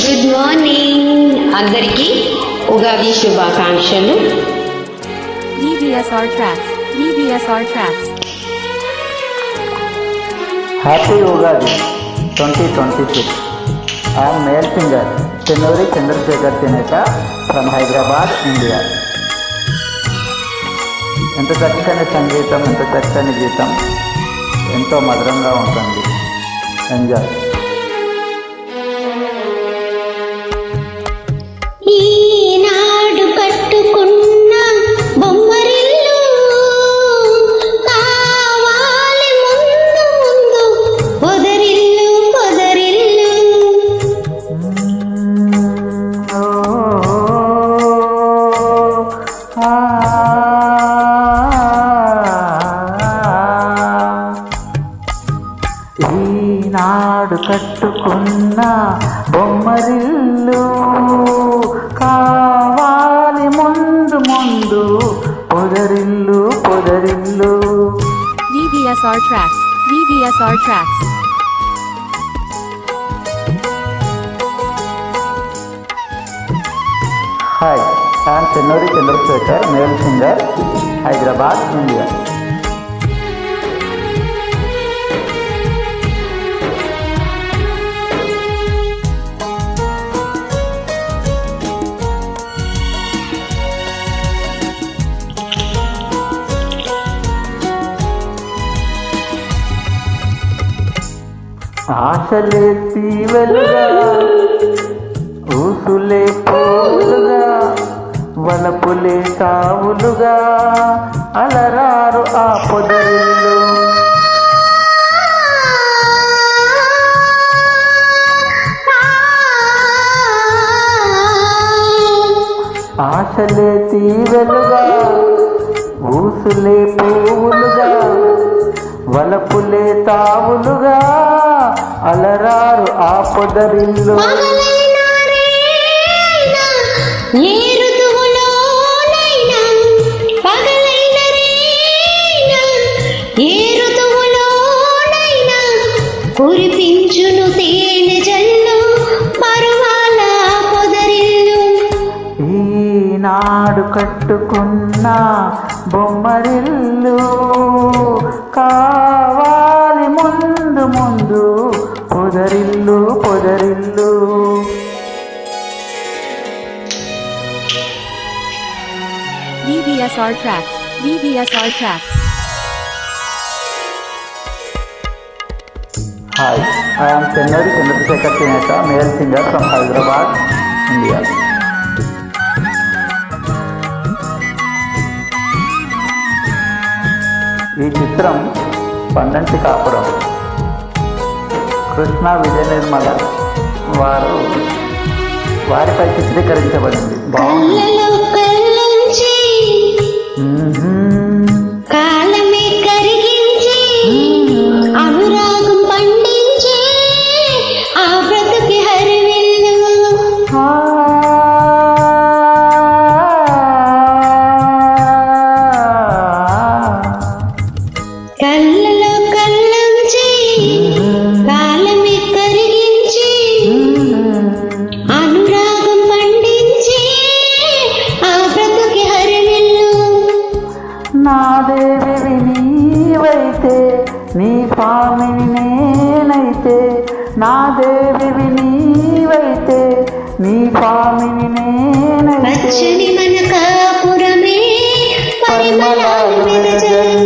Good morning అందరికీ ఉగాది శుభాకాంక్షలు. VBSR Tracks. Happy Ugadi 2026. I am male singer Chennuri Chandrasekhar Chineka from Hyderabad, India. ఎంత చక్కని సంగీతం, ఎంత చక్కని గీతం, ఎంతో మధురంగా ఉంటుంది. ఎంజాయ్. ఈనాడు కట్టుకున్న బొమ్మరిల్లు కావాలి ముందు ముందు పొదరిల్లు పొదరిల్లు. ఈనాడు కట్టుకున్న బొమ్మరిల్లు కావాలి ముందు ముందు పొదరిల్లు పొదరిల్లు. VBSR Tracks. Hi, I am Chennuri Chandrasekhar, male singer, Hyderabad, India. ఆశలే తీవెలుగా ఊసులే పోలుగా వలపులే కావులుగా అలరారు ఆ పొదరిల్లు. ఆశలే తీవెలుగా ఊసులే పువ్వులుగా వలపులే తావులుగా అలరారు ఆ పొదరిల్లు. ఏ ఋతువులోనైనా పగలైన రేనా, ఏ ఋతువులోనైనా కురిపించును తేనె జల్లు పరువాల పొదరిల్లు. ఈనాడు కట్టుకున్న బొమ్మరిల్లు కావాలి ముందు ముందు పొదరిల్లు పొదరిల్లు. VBSR Tracks. Hi, I am Chennuri Chandrasekhar Chineka, male singer from Hyderabad, India. ఈ చిత్రం పండంటి కాపురం కృష్ణ విజయ నిర్మల వారిపై చిత్రీకరించబడింది. బాగుంది. కళ్ళలో కళ్ళంచి కాలమే కరిగించి అనురాగం పండించి ఆ బ్రతుకి హరివిల్లు. కళ్ళలో కళ్ళంచి కాలమే కరిగించి అనురాగం పండించి ఆ బ్రతుకి హరివిల్లు. నా దేవి నీవైతే నీ స్వామిని నేనైతే, నా దేవి నీవైతే నీ స్వామిని నేనైతే, పచ్చని మన కాపురమే పరిమళాలు వెదజల్లు.